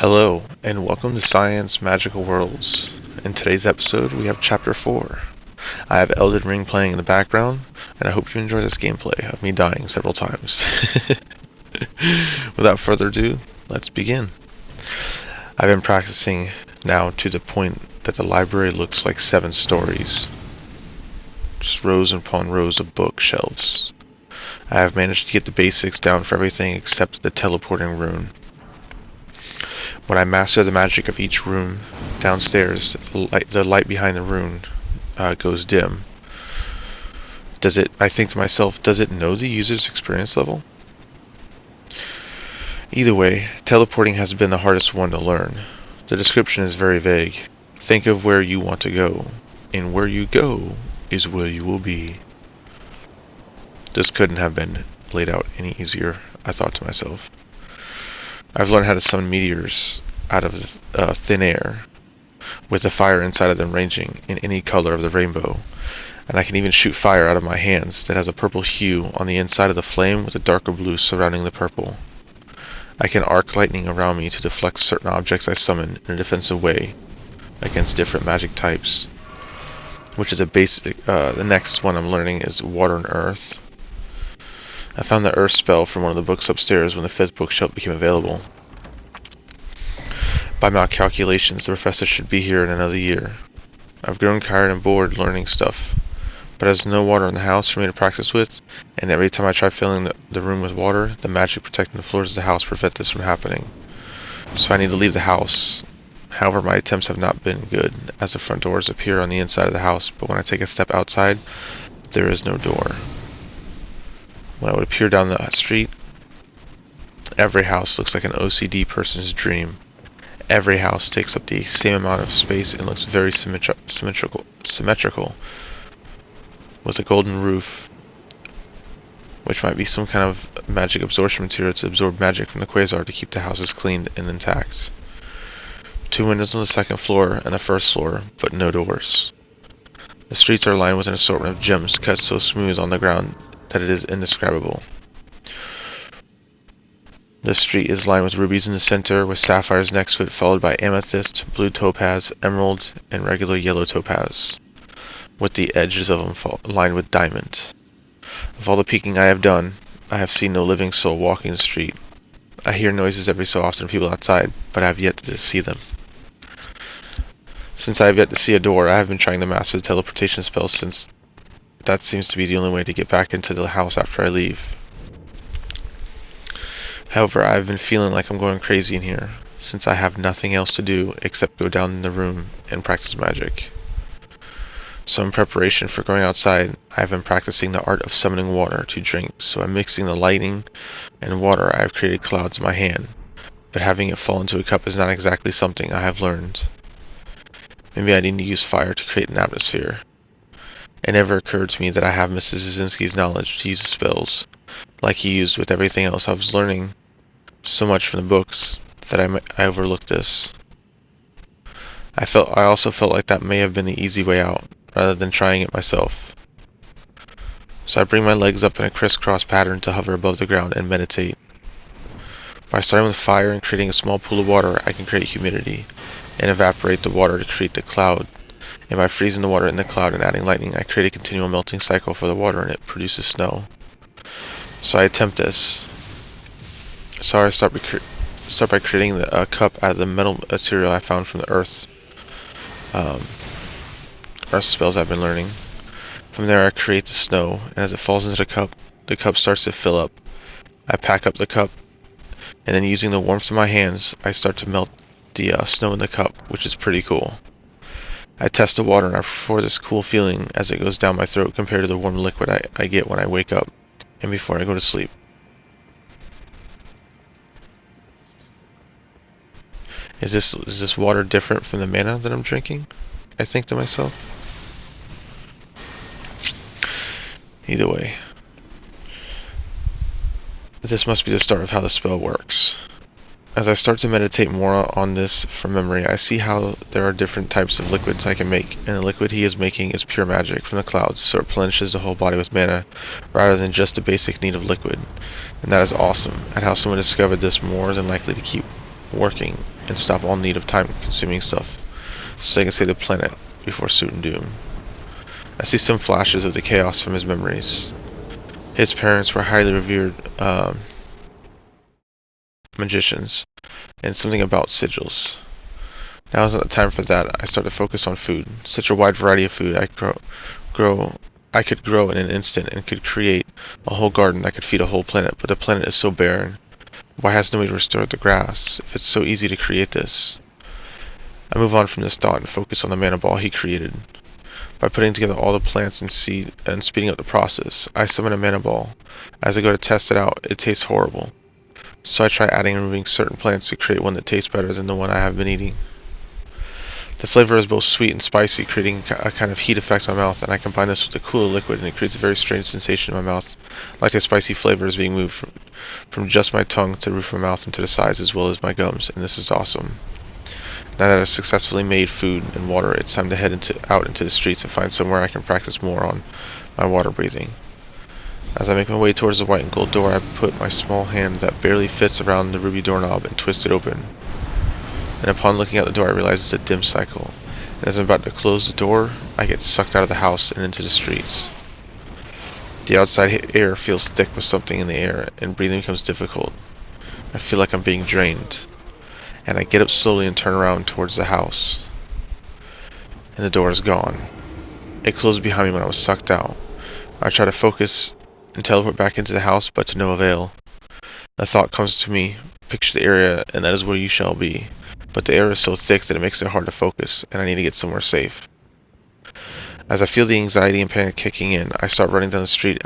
Hello, and welcome to Science Magical Worlds. In today's episode, we have Chapter 4. I have Elden Ring playing in the background, and I hope you enjoy this gameplay of me dying several times. Without further ado, let's begin. I've been practicing now to the point that the library looks like 7 stories. Just rows upon rows of bookshelves. I have managed to get the basics down for everything except the teleporting rune. When I master the magic of each room downstairs, the light behind the rune goes dim. I think to myself, does it know the user's experience level? Either way, teleporting has been the hardest one to learn. The description is very vague. Think of where you want to go, and where you go is where you will be. This couldn't have been laid out any easier, I thought to myself. I've learned how to summon meteors out of thin air, with the fire inside of them ranging in any color of the rainbow, and I can even shoot fire out of my hands that has a purple hue on the inside of the flame with a darker blue surrounding the purple. I can arc lightning around me to deflect certain objects I summon in a defensive way against different magic types, which is a basic. The next one I'm learning is water and earth. I found the earth spell from one of the books upstairs when the 5th bookshelf became available. By my calculations, the professor should be here in another year. I've grown tired and bored learning stuff, but there's no water in the house for me to practice with, and every time I try filling the room with water, the magic protecting the floors of the house prevent this from happening. So I need to leave the house. However, my attempts have not been good, as the front doors appear on the inside of the house, but when I take a step outside, there is no door. When I would appear down the street, every house looks like an OCD person's dream. Every house takes up the same amount of space and looks very symmetrical, with a golden roof, which might be some kind of magic absorption material to absorb magic from the quasar to keep the houses clean and intact. 2 windows on the 2nd floor and the 1st floor, but no doors. The streets are lined with an assortment of gems cut so smooth on the ground that it is indescribable. The street is lined with rubies in the center, with sapphires next to it, followed by amethyst, blue topaz, emerald, and regular yellow topaz, with the edges of them lined with diamond. Of all the peeking I have done, I have seen no living soul walking the street. I hear noises every so often of people outside, but I have yet to see them. Since I have yet to see a door, I have been trying to master the teleportation spell, since that seems to be the only way to get back into the house after I leave. However, I've been feeling like I'm going crazy in here, since I have nothing else to do except go down in the room and practice magic. So in preparation for going outside, I have been practicing the art of summoning water to drink, so I'm mixing the lightning and water. I have created clouds in my hand, but having it fall into a cup is not exactly something I have learned. Maybe I need to use fire to create an atmosphere. It never occurred to me that I have Mr. Zazinski's knowledge to use the spells, like he used with everything else. I was learning so much from the books that I overlooked this. I also felt like that may have been the easy way out, rather than trying it myself. So I bring my legs up in a crisscross pattern to hover above the ground and meditate. By starting with fire and creating a small pool of water, I can create humidity, and evaporate the water to create the cloud. And by freezing the water in the cloud and adding lightning, I create a continual melting cycle for the water, and it produces snow. So I attempt this. So I start by creating a cup out of the metal material I found from the earth spells I've been learning. From there I create the snow, and as it falls into the cup starts to fill up. I pack up the cup, and then using the warmth of my hands, I start to melt the snow in the cup, which is pretty cool. I test the water, and I prefer this cool feeling as it goes down my throat compared to the warm liquid I get when I wake up and before I go to sleep. Is this water different from the mana that I'm drinking? I think to myself. Either way, this must be the start of how the spell works. As I start to meditate more on this from memory, I see how there are different types of liquids I can make, and the liquid he is making is pure magic from the clouds, so it replenishes the whole body with mana, rather than just a basic need of liquid. And that is awesome, and how someone discovered this more than likely to keep working and stop all need of time-consuming stuff, so I can save the planet before certain doom. I see some flashes of the chaos from his memories. His parents were highly revered magicians, and something about sigils. Now is not the time for that. I start to focus on food. Such a wide variety of food I could grow in an instant and could create a whole garden that could feed a whole planet, but the planet is so barren. Why has nobody restored the grass if it's so easy to create this? I move on from this thought and focus on the mana ball he created. By putting together all the plants and seed and speeding up the process, I summon a mana ball. As I go to test it out, it tastes horrible. So I try adding and removing certain plants to create one that tastes better than the one I have been eating. The flavor is both sweet and spicy, creating a kind of heat effect on my mouth, and I combine this with a cooler liquid and it creates a very strange sensation in my mouth, like the spicy flavor is being moved from just my tongue to the roof of my mouth and to the sides as well as my gums, and this is awesome. Now that I've successfully made food and water, it's time to head out into the streets and find somewhere I can practice more on my water breathing. As I make my way towards the white and gold door, I put my small hand that barely fits around the ruby doorknob and twist it open. And upon looking out the door, I realize it's a dim cycle. And as I'm about to close the door, I get sucked out of the house and into the streets. The outside air feels thick with something in the air, and breathing becomes difficult. I feel like I'm being drained. And I get up slowly and turn around towards the house. And the door is gone. It closed behind me when I was sucked out. I try to focus and teleport back into the house, but to no avail. A thought comes to me, picture the area, and that is where you shall be. But the air is so thick that it makes it hard to focus, and I need to get somewhere safe. As I feel the anxiety and panic kicking in, I start running down the street.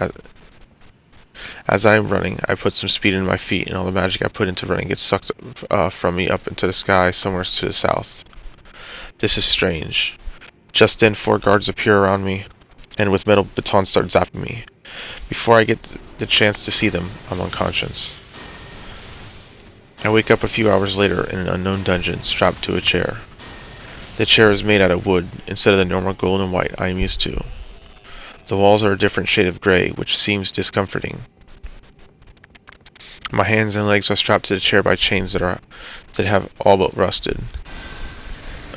As I am running, I put some speed in my feet, and all the magic I put into running gets sucked from me up into the sky somewhere to the south. This is strange. Just then, 4 guards appear around me, and with metal batons start zapping me. Before I get the chance to see them, I'm unconscious. I wake up a few hours later in an unknown dungeon, strapped to a chair. The chair is made out of wood, instead of the normal gold and white I am used to. The walls are a different shade of gray, which seems discomforting. My hands and legs are strapped to the chair by chains that have all but rusted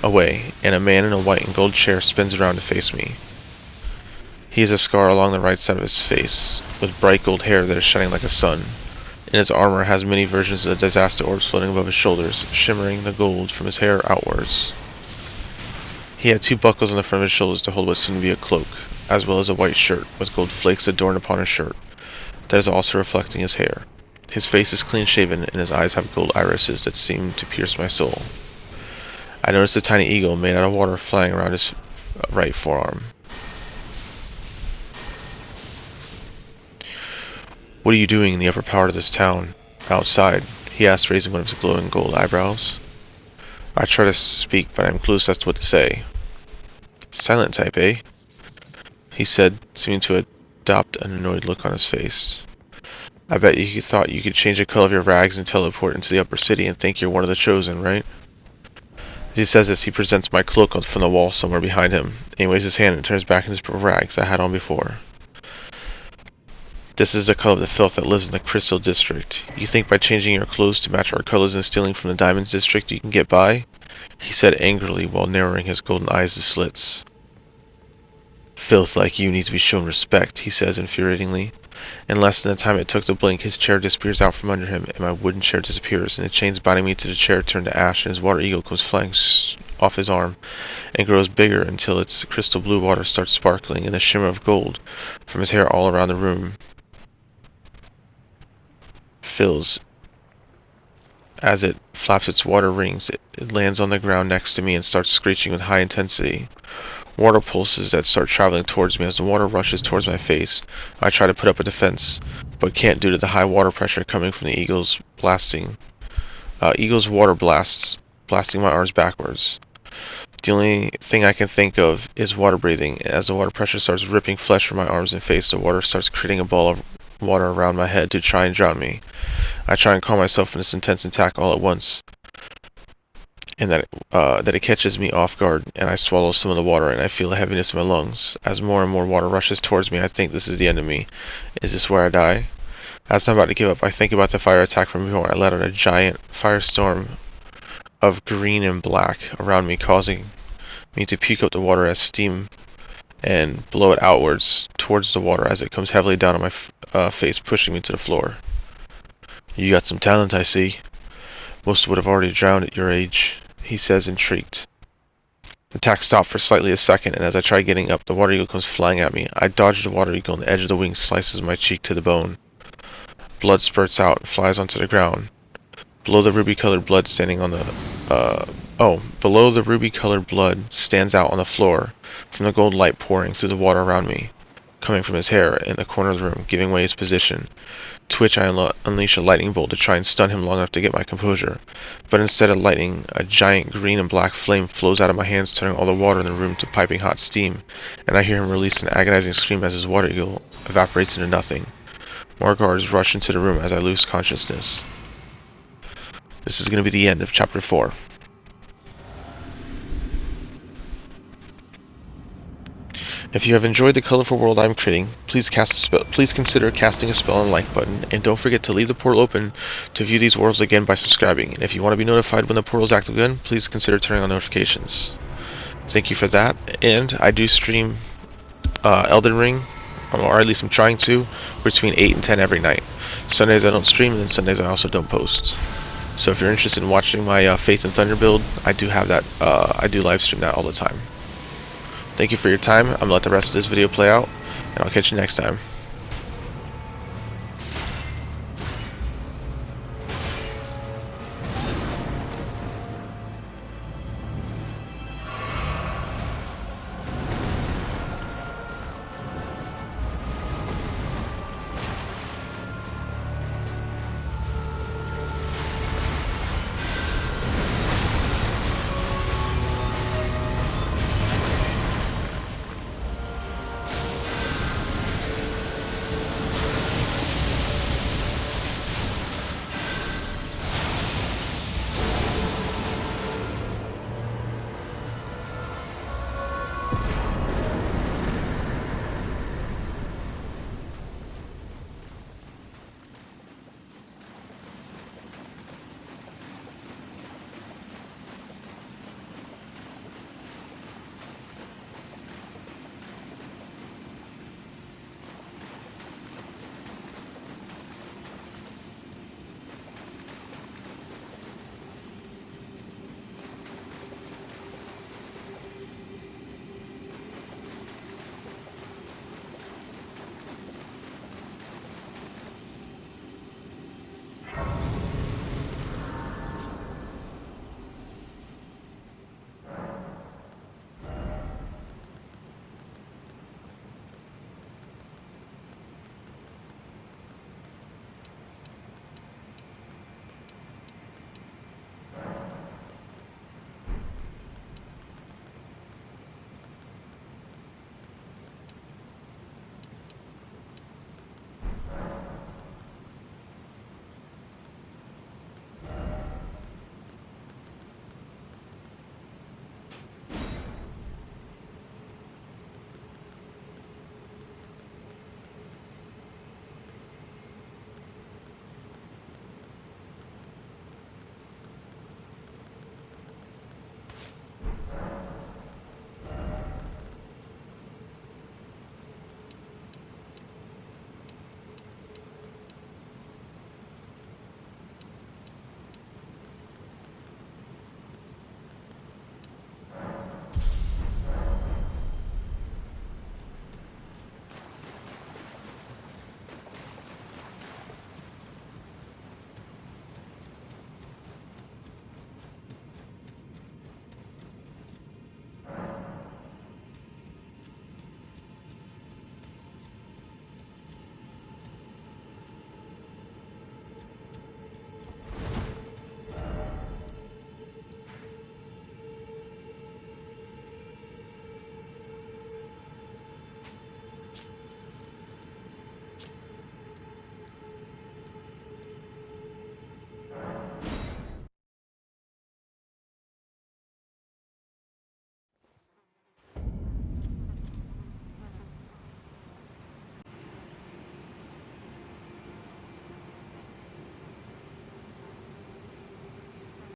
away, and a man in a white and gold chair spins around to face me. He has a scar along the right side of his face, with bright gold hair that is shining like a sun. And his armor has many versions of the disaster orbs floating above his shoulders, shimmering the gold from his hair outwards. He had 2 buckles on the front of his shoulders to hold what seemed to be a cloak, as well as a white shirt with gold flakes adorned upon his shirt, that is also reflecting his hair. His face is clean shaven, and his eyes have gold irises that seem to pierce my soul. I noticed a tiny eagle made out of water flying around his right forearm. "What are you doing in the upper part of this town? Outside?" he asked, raising one of his glowing gold eyebrows. I try to speak, but I am clueless as to what to say. "Silent type, eh?" he said, seeming to adopt an annoyed look on his face. "I bet you thought you could change the color of your rags and teleport into the upper city and think you're one of the chosen, right?" As he says this, he presents my cloak from the wall somewhere behind him, and he waves his hand and turns back into his purple rags I had on before. "This is the color of the filth that lives in the Crystal District. You think by changing your clothes to match our colors and stealing from the Diamonds District you can get by?" he said angrily while narrowing his golden eyes to slits. "Filth like you needs to be shown respect," he says infuriatingly. In less than the time it took to blink, his chair disappears out from under him, and my wooden chair disappears, and the chains binding me to the chair turn to ash, and his water eagle comes flying off his arm, and grows bigger until its crystal blue water starts sparkling, and the shimmer of gold from his hair all around the room fills. As it flaps its water rings, it lands on the ground next to me and starts screeching with high intensity. Water pulses that start traveling towards me. As the water rushes towards my face, I try to put up a defense, but can't due to the high water pressure coming from the eagle's water blasts, blasting my arms backwards. The only thing I can think of is water breathing. As the water pressure starts ripping flesh from my arms and face, the water starts creating a ball of water around my head to try and drown me. I try and calm myself from this intense attack all at once, and that it catches me off guard, and I swallow some of the water, and I feel a heaviness in my lungs. As more and more water rushes towards me, I think this is the end of me. Is this where I die? As I'm about to give up, I think about the fire attack from before. I let out a giant firestorm of green and black around me, causing me to puke up the water as steam and blow it outwards towards the water as it comes heavily down on my face, pushing me to the floor. You got some talent, I see. Most would have already drowned at your age, he says, intrigued. The attack stopped for slightly a second, and as I try getting up, the water eagle comes flying at me. I dodge the water eagle, and the edge of the wing slices my cheek to the bone. Blood spurts out and flies onto the ground. Below the ruby-colored blood standing on the, below the ruby-colored blood stands out on the floor from the gold light pouring through the water around me, coming from his hair in the corner of the room, giving away his position. To which I unleash a lightning bolt to try and stun him long enough to get my composure. But instead of lightning, a giant green and black flame flows out of my hands, turning all the water in the room to piping hot steam, and I hear him release an agonizing scream as his water eagle evaporates into nothing. More guards rush into the room as I lose consciousness. This is going to be the end of Chapter 4. If you have enjoyed the colorful world I'm creating, please consider casting a spell on the like button, and don't forget to leave the portal open to view these worlds again by subscribing. And if you want to be notified when the portal is active again, please consider turning on notifications. Thank you for that, and I do stream Elden Ring, or at least I'm trying to, between 8 and 10 every night. Sundays I don't stream, and then Sundays I also don't post. So if you're interested in watching my Faith and Thunder build, I do have that. I do live stream that all the time. Thank you for your time. I'm going to let the rest of this video play out, and I'll catch you next time.